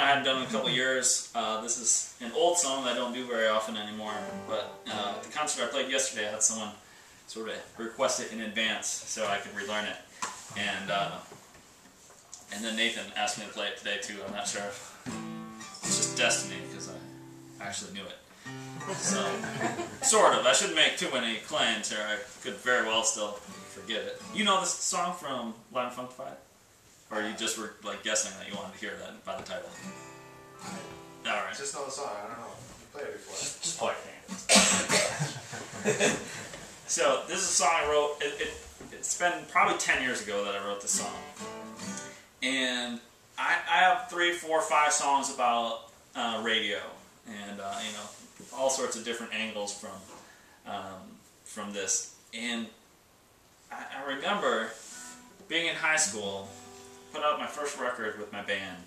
hadn't done in a couple of years. This is an old song that I don't do very often anymore, but at the concert I played yesterday, I had someone sort of request it in advance so I could relearn it. And then Nathan asked me to play it today too. I'm not sure if it's just destiny because I actually knew it. So, sort of. I shouldn't make too many claims here. I could very well still forget it. You know this song from Vaillancourt? Or you just were like guessing that you wanted to hear that by the title? Alright. Just know the song, I don't know. You played it before. Just play it. So, this is a song I wrote. It's been probably 10 years ago that I wrote this song. And I have 3, 4, 5 songs about radio. And, you know, all sorts of different angles from this. And I remember being in high school, put out my first record with my band,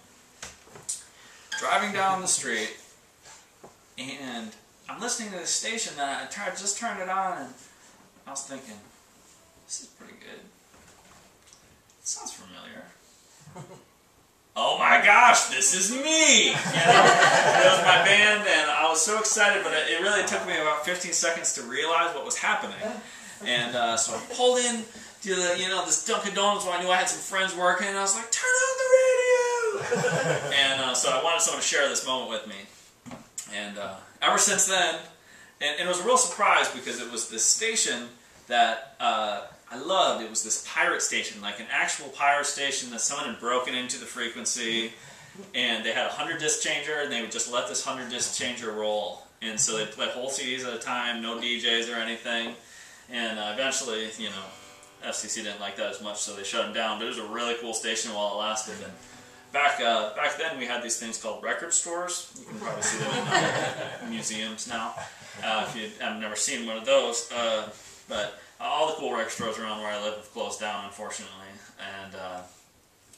driving down the street, and I'm listening to this station that I just turned it on, and I was thinking, this is pretty good. It sounds familiar. Oh my gosh, this is me! You know, it was my band, and I was so excited, but it really took me about 15 seconds to realize what was happening. And so I pulled in to the, this Dunkin' Donuts where I knew I had some friends working, and I was like, turn on the radio! And so I wanted someone to share this moment with me. And ever since then, and it was a real surprise because it was this station that I loved. It was this pirate station, like an actual pirate station that someone had broken into the frequency, and they had a 100-disc changer, and they would just let this 100-disc changer roll. And so they'd play whole CDs at a time, no DJs or anything. And eventually, FCC didn't like that as much, so they shut them down. But it was a really cool station while it lasted. And back then, we had these things called record stores. You can probably see them in museums now, if you have never seen one of those. But all the cool record stores around where I live have closed down, unfortunately. And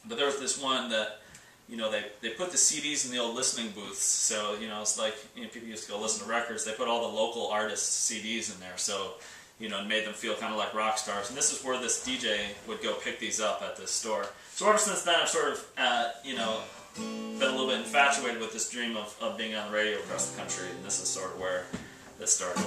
but there was this one that, they put the CDs in the old listening booths. So, it's like, people used to go listen to records. They put all the local artists' CDs in there. So, it made them feel kind of like rock stars. And this is where this DJ would go pick these up at this store. So ever since then, I've sort of, been a little bit infatuated with this dream of being on the radio across the country. And this is sort of where this started.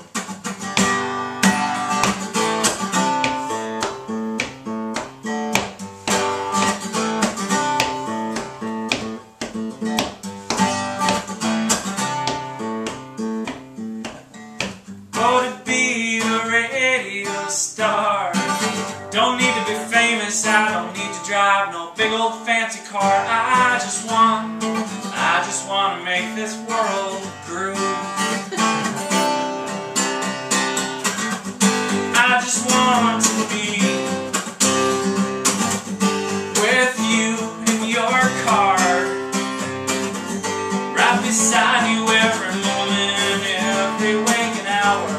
Star. Don't need to be famous, I don't need to drive no big old fancy car. I just want to make this world groove. I just want to be with you in your car, right beside you every moment, every waking hour.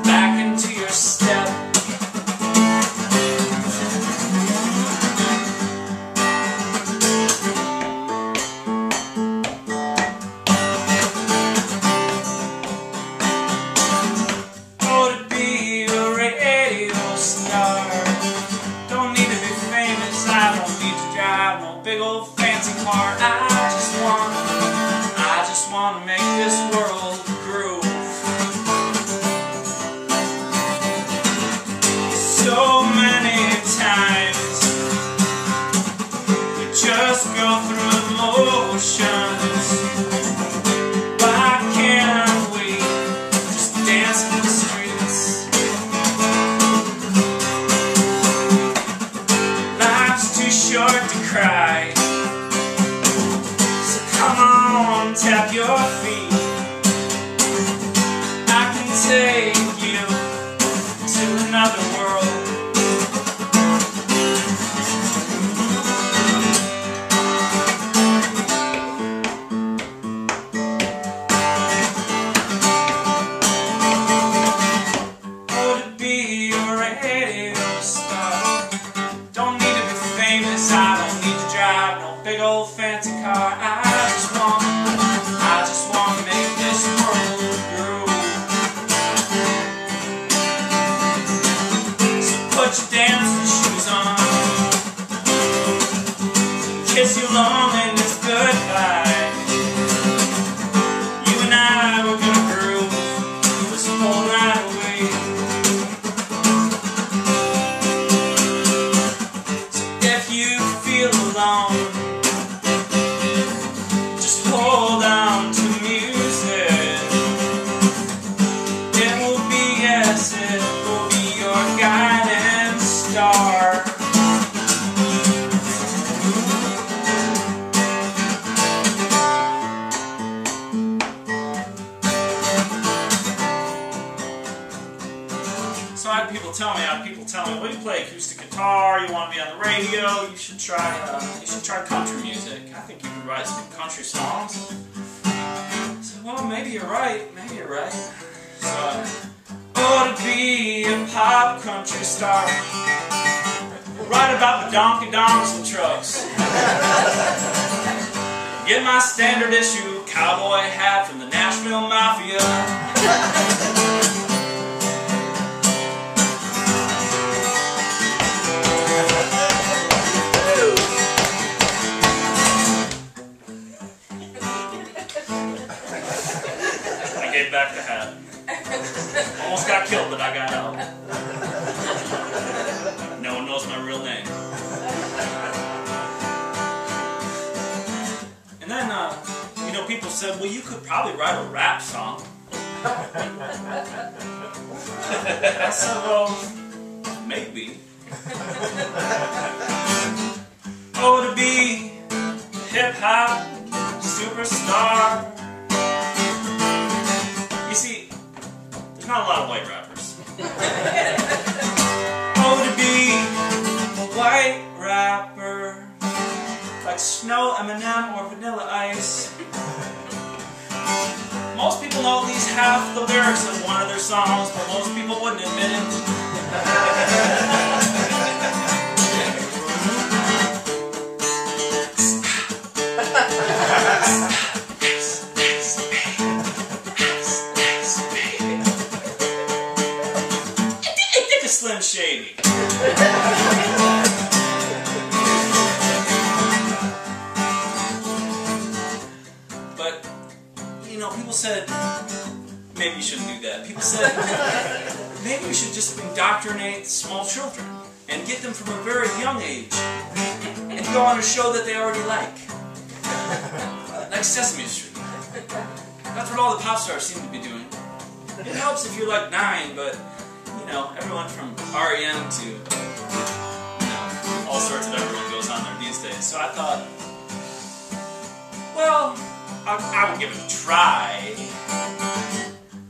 Back into your step. Oh, to be a radio star. Don't need to be famous, I don't need to drive no big old fancy car. I just want to make this world groove. So many times we just go through emotions. Why can't we just dance in the streets? Life's too short to cry, so come on, tap your feet. put your dancing shoes on, kiss your loneliness goodbye. You and I were gonna groove this whole night away. So if you feel alone, just hold on to music. It will be as it will be your guiding star. So I had people tell me, well, you play acoustic guitar, you want to be on the radio, you should try country music. I think you could write some country songs. I said, well, maybe you're right. So I ought to be a pop country star, write about the donkey donks and trucks, get my standard issue cowboy hat from the Nashville Mafia. I gave back the hat. Almost got killed, but I got out. No one knows my real name. And then, people said, well, you could probably write a rap song. I said, well, maybe. Oh, to be a hip-hop superstar. You see, there's not a lot of white rappers. Oh, to be a white rapper, like Snow, Eminem, or Vanilla Ice. Most people know at least half the lyrics of one of their songs, but most people wouldn't admit it. Slim Shady. But, people said, maybe you shouldn't do that. People said, maybe you should just indoctrinate small children and get them from a very young age and go on a show that they already like. Like Sesame Street. That's what all the pop stars seem to be doing. It helps if you're like 9, but everyone from REM to, all sorts of everyone goes on there these days. So I thought, well, I would give it a try.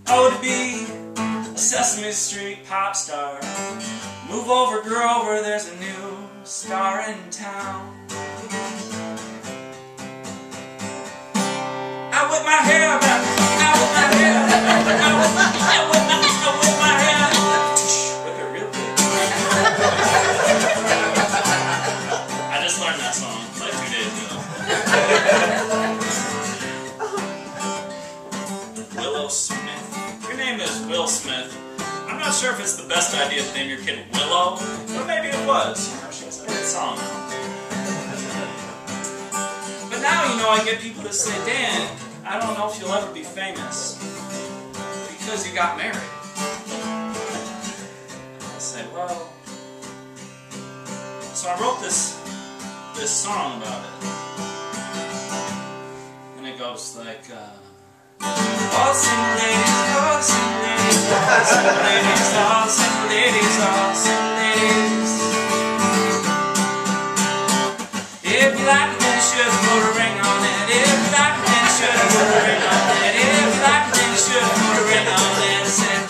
Oh, to be a Sesame Street pop star. Move over, Grover, there's a new star in town. I whip my hair back, I whip my hair, I whip my hair. I just learned that song like 2 days ago. Willow Smith. Your name is Will Smith. I'm not sure if it's the best idea to name your kid Willow, but maybe it was. She has a good song. But now, I get people that say, Dan, I don't know if you'll ever be famous because you got married. I say, well... So I wrote this song about it, and it goes like, all single ladies, all single ladies, all single ladies, all single ladies, all single ladies. If you like it, then you should put a ring on it. If you like it, then you should put a ring on it. If you like it, then you should put a ring on it. I said,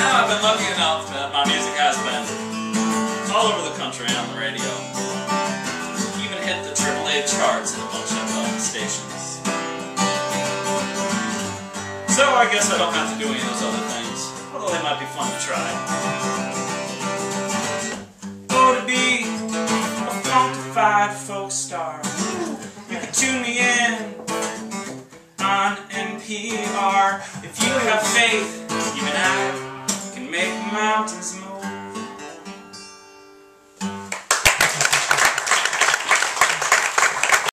I've been lucky enough that my music has been all over the country and on the radio. Even hit the AAA charts at a bunch of stations. So I guess I don't have to do any of those other things, although they might be fun to try. that folk star. You can tune me in on NPR. If you have faith, even I can make mountains move.